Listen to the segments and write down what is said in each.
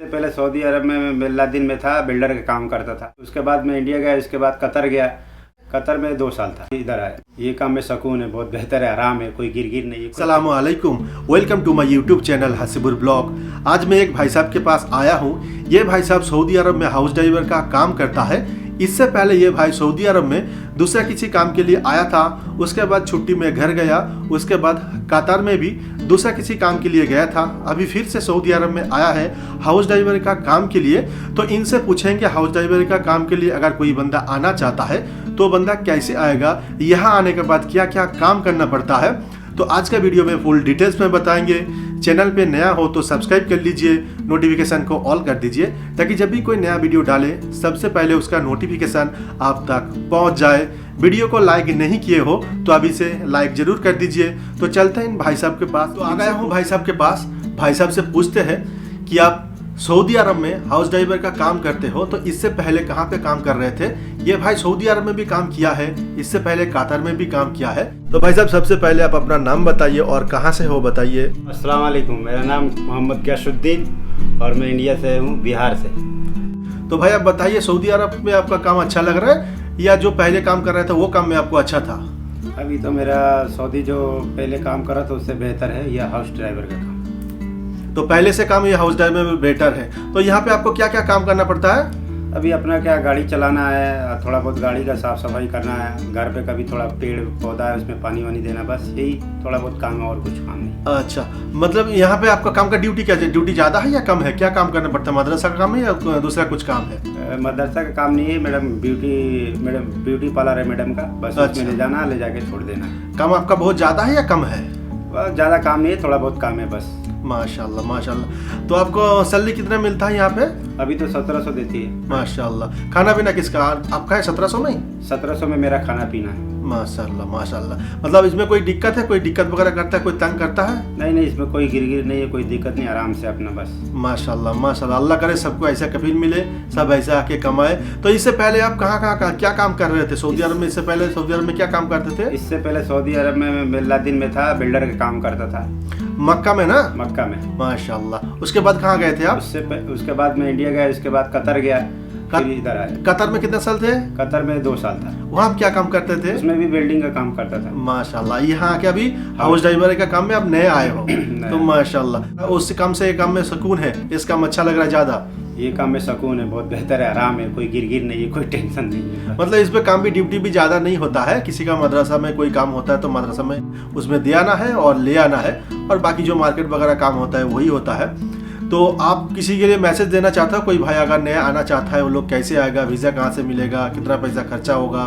पहले सऊदी अरब में मैं बिल्लादिन में था, बिल्डर का काम करता था। उसके बाद मैं इंडिया गया, उसके बाद कतर गया। कतर में 2 साल था। इधर आया, ये काम में सुकून है, बहुत बेहतर है, आराम है, कोई गिर नहीं है। अस्सलामु अलैकुम, welcome to my YouTube channel Hasibur blog. आज मैं एक भाई साहब के पास आया हूँ। ये भाई साहब सऊदी अरब में हाउस ड्राइवर का काम करता है। इससे पहले ये भाई सऊदी अरब में दूसरा किसी काम के लिए आया था, उसके बाद छुट्टी में घर गया, उसके बाद कतर में भी दूसरा किसी काम के लिए गया था। अभी फिर से सऊदी अरब में आया है हाउस ड्राइवर का काम के लिए। तो इनसे पूछेंगे हाउस ड्राइवर का काम के लिए अगर कोई बंदा आना चाहता है तो बंदा कैसे आएगा, यहाँ आने के बाद क्या क्या काम करना पड़ता है। तो आज का वीडियो में फुल डिटेल्स में बताएंगे। चैनल पे नया हो तो सब्सक्राइब कर लीजिए, नोटिफिकेशन को ऑल कर दीजिए ताकि जब भी कोई नया वीडियो डाले सबसे पहले उसका नोटिफिकेशन आप तक पहुंच जाए। वीडियो को लाइक नहीं किए हो तो अभी से लाइक जरूर कर दीजिए। तो चलते हैं इन भाई साहब के पास। तो आ गया हूँ भाई साहब के पास। भाई साहब से पूछते हैं कि आप सऊदी अरब में हाउस ड्राइवर का काम करते हो, तो इससे पहले कहाँ पे काम कर रहे थे। ये भाई सऊदी अरब में भी काम किया है, इससे पहले कतर में भी काम किया है। तो भाई साहब सबसे पहले आप अपना नाम बताइए और कहाँ से हो बताइए। अस्सलाम वालेकुम, मेरा नाम मोहम्मद गयासुद्दीन और मैं इंडिया से हूँ, बिहार से। तो भाई आप बताइए, सऊदी अरब में आपका काम अच्छा लग रहा है या जो पहले काम कर रहे थे वो काम में आपको अच्छा था? अभी तो मेरा सऊदी जो पहले काम करा था उससे बेहतर है यह हाउस ड्राइवर का काम। तो पहले से काम ये हाउस ड्राइवर में बेटर है। तो यहाँ पे आपको क्या क्या काम करना पड़ता है? अभी अपना क्या गाड़ी चलाना है, थोड़ा बहुत गाड़ी का साफ सफाई करना है, घर पे कभी थोड़ा पेड़ पौधा है उसमें पानी वानी देना, बस यही थोड़ा बहुत काम है और कुछ काम नहीं। अच्छा, मतलब यहाँ पे आपका काम का ड्यूटी क्या है? ड्यूटी ज़्यादा है या कम है? क्या काम करना पड़ता है? मदरसा का काम है या दूसरा कुछ काम है? मदरसा का काम नहीं है मैडम, ब्यूटी पार्लर है मैडम का, बस अच्छा। उसमें ले जाना, ले जाके छोड़ देना। काम आपका बहुत ज़्यादा है या कम है? ज़्यादा काम नहीं है, थोड़ा बहुत काम है बस। माशाल्लाह माशाल्लाह। तो आपको सैलरी कितना मिलता है यहाँ पे? अभी तो 1700 देती है। माशाल्लाह। खाना पीना किसका आपका है? 1700 में ही? 1700 में मेरा खाना पीना है। माशाल्लाह माशाल्लाह। मतलब इसमें कोई दिक्कत है? कोई दिक्कत वगैरह करता है? कोई तंग करता है? नहीं, इसमें कोई गिर नहीं है, कोई दिक्कत नहीं, आराम से अपना बस। माशाल्लाह माशाल्लाह। अल्लाह करे सबको ऐसा कफील मिले, सब ऐसा आके कमाए। तो इससे पहले आप कहाँ क्या काम कर रहे थे सऊदी अरब में? इससे पहले सऊदी अरब में क्या काम करते थे? इससे पहले सऊदी अरब में मैं बिल्लादिन में था, बिल्डर का काम करता था। मक्का में ना? मक्का में। माशाल्लाह। उसके बाद कहाँ गए थे आप? उसके बाद मैं इंडिया गया, उसके बाद कतर गया, फिर इधर आया। कतर में कितने साल थे? कतर में 2 साल था। वहाँ आप क्या काम करते थे? उसमें भी वेल्डिंग का काम करता था। माशाल्लाह। यहाँ क्या अभी हाउस ड्राइवर का काम में आप नए आए हो? तो माशाल्लाह। उस काम से काम में सुकून है, इस काम अच्छा लग रहा है ज्यादा? ये काम में सुकून है, बहुत बेहतर है, आराम है, कोई गिर नहीं है, कोई टेंशन नहीं है। मतलब इस पे काम भी ड्यूटी भी ज्यादा नहीं होता है। किसी का मदरसा में कोई काम होता है तो मदरसा में उसमें दे आना है और ले आना है, और बाकी जो मार्केट वगैरह काम होता है वही होता है। तो आप किसी के लिए मैसेज देना चाहते हो, कोई भाई अगर नया आना चाहता है वो लोग कैसे आएगा, वीज़ा कहाँ से मिलेगा, कितना पैसा खर्चा होगा?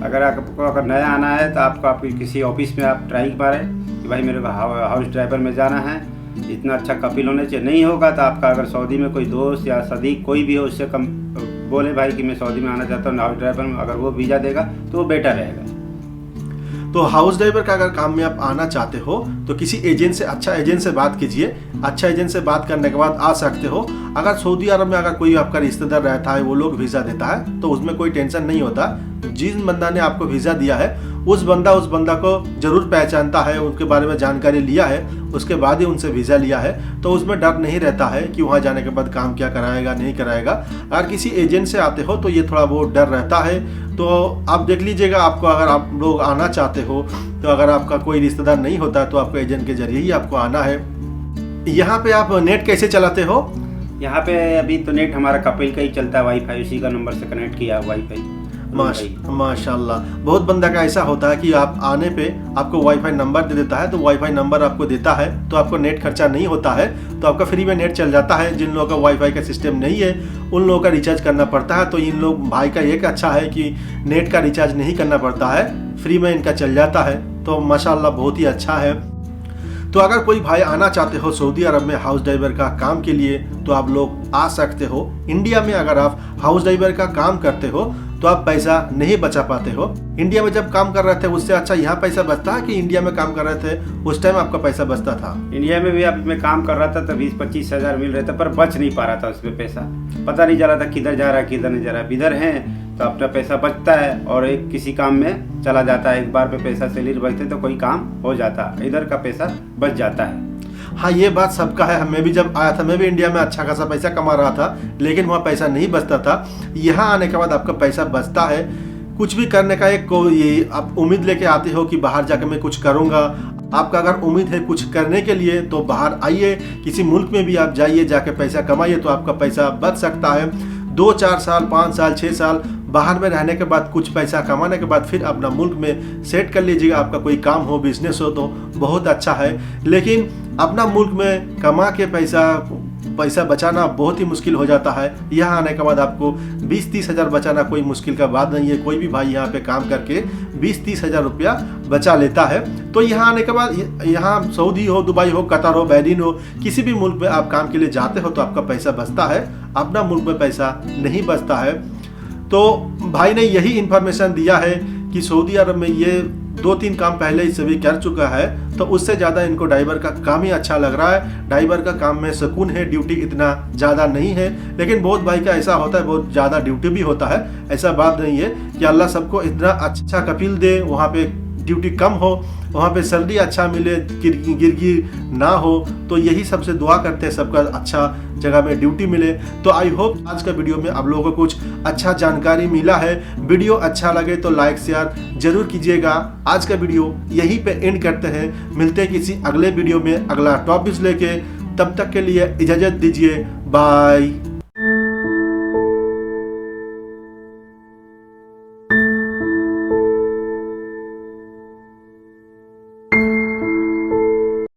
अगर आपको अगर नया आना है तो आपको किसी ऑफिस में आप ट्राई मारें कि भाई मेरे को हाउस ड्राइवर में जाना है, इतना अच्छा कपिल होने चाहिए। नहीं होगा तो आपका अगर सऊदी में कोई दोस्त या सदीक कोई भी हो, उससे कम बोले भाई कि मैं सऊदी में आना चाहता हूँ हाउस ड्राइवर में, अगर वो वीज़ा देगा तो वो बेटर रहेगा। तो हाउस ड्राइवर का अगर काम में आप आना चाहते हो तो किसी एजेंट से, अच्छा एजेंट से बात कीजिए। अच्छा एजेंट से बात करने के बाद आ सकते हो। अगर सऊदी अरब में अगर कोई आपका रिश्तेदार रहता है, वो लोग वीज़ा देता है तो उसमें कोई टेंशन नहीं होता। जिन बंदा ने आपको वीज़ा दिया है उस बंदा को जरूर पहचानता है, उनके बारे में जानकारी लिया है, उसके बाद ही उनसे वीज़ा लिया है, तो उसमें डर नहीं रहता है कि वहाँ जाने के बाद काम क्या कराएगा नहीं कराएगा। अगर किसी एजेंट से आते हो तो ये थोड़ा बहुत डर रहता है। तो आप देख लीजिएगा, आपको अगर आप लोग आना चाहते हो तो अगर आपका कोई रिश्तेदार नहीं होता है तो आपको एजेंट के जरिए ही आपको आना है। यहाँ पे आप नेट कैसे चलाते हो? यहाँ पे अभी तो नेट हमारा कपिल का ही चलता है, वाईफाई उसी का नंबर से कनेक्ट किया वाईफाई। माशाल्लाह। बहुत बंदा का ऐसा होता है कि आप आने पे आपको वाईफाई नंबर दे देता है, तो वाईफाई नंबर आपको देता है तो आपको नेट खर्चा नहीं होता है, तो आपका फ्री में नेट चल जाता है। जिन लोगों का वाईफाई का सिस्टम नहीं है उन लोगों का रिचार्ज करना पड़ता है। तो इन लोग भाई का एक अच्छा है कि नेट का रिचार्ज नहीं करना पड़ता है, फ्री में इनका चल जाता है। तो माशाल्लाह बहुत ही अच्छा है। तो अगर कोई भाई आना चाहते हो सऊदी अरब में हाउस ड्राइवर का काम के लिए तो आप लोग आ सकते हो। इंडिया में अगर आप हाउस ड्राइवर का काम करते हो तो आप पैसा नहीं बचा पाते हो। इंडिया में जब काम कर रहे थे उससे अच्छा यहाँ पैसा बचता है कि इंडिया में काम कर रहे थे उस टाइम आपका पैसा बचता था? इंडिया में भी अब मैं काम कर रहा था तो 20-25 हज़ार मिल रहे थे, पर बच नहीं पा रहा था उसमें पैसा, पता नहीं चल रहा था किधर जा रहा है किधर नहीं जा रहा है। इधर है तो अपना पैसा बचता है और एक किसी काम में चला जाता है, एक बार पे पैसा सैलरी बचते तो कोई काम हो जाता, इधर का पैसा बच जाता है। हाँ, ये बात सबका है। मैं भी जब आया था, मैं भी इंडिया में अच्छा खासा पैसा कमा रहा था, लेकिन वहाँ पैसा नहीं बचता था। यहाँ आने के बाद आपका पैसा बचता है। कुछ भी करने का एक ये आप उम्मीद लेके आते हो कि बाहर जाकर मैं कुछ करूँगा। आपका अगर उम्मीद है कुछ करने के लिए तो बाहर आइए, किसी मुल्क में भी आप जाइए, जाके पैसा कमाइए तो आपका पैसा बच सकता है। 2-4 साल, 5 साल, 6 साल बाहर में रहने के बाद, कुछ पैसा कमाने के बाद फिर अपना मुल्क में सेट कर लीजिएगा। आपका कोई काम हो, बिजनेस हो तो बहुत अच्छा है। लेकिन अपना मुल्क में कमा के पैसा बचाना बहुत ही मुश्किल हो जाता है। यहाँ आने के बाद आपको 20-30 हज़ार बचाना कोई मुश्किल का बात नहीं है। कोई भी भाई यहाँ पे काम करके 20-30 हज़ार रुपया बचा लेता है। तो यहाँ आने के बाद, यहाँ सऊदी हो, दुबई हो, कतर हो, बहरीन हो, किसी भी मुल्क में आप काम के लिए जाते हो तो आपका पैसा बचता है। अपना मुल्क में पैसा नहीं बचता है। तो भाई ने यही इन्फॉर्मेशन दिया है कि सऊदी अरब में ये 2-3 काम पहले ही सभी कर चुका है, तो उससे ज़्यादा इनको ड्राइवर का काम ही अच्छा लग रहा है। ड्राइवर का काम में सुकून है, ड्यूटी इतना ज़्यादा नहीं है। लेकिन बहुत भाई का ऐसा होता है, बहुत ज़्यादा ड्यूटी भी होता है। ऐसा बात नहीं है कि अल्लाह सबको इतना अच्छा कफील दे, वहाँ पे ड्यूटी कम हो, वहाँ पे सैलरी अच्छा मिले, गिरगिर ना हो। तो यही सबसे दुआ करते हैं सबका अच्छा जगह में ड्यूटी मिले। तो आई होप आज का वीडियो में आप लोगों को कुछ अच्छा जानकारी मिला है। वीडियो अच्छा लगे तो लाइक शेयर जरूर कीजिएगा। आज का वीडियो यहीं पे एंड करते हैं। मिलते हैं किसी अगले वीडियो में अगला टॉपिक लेके। तब तक के लिए इजाज़त दीजिए। बाय।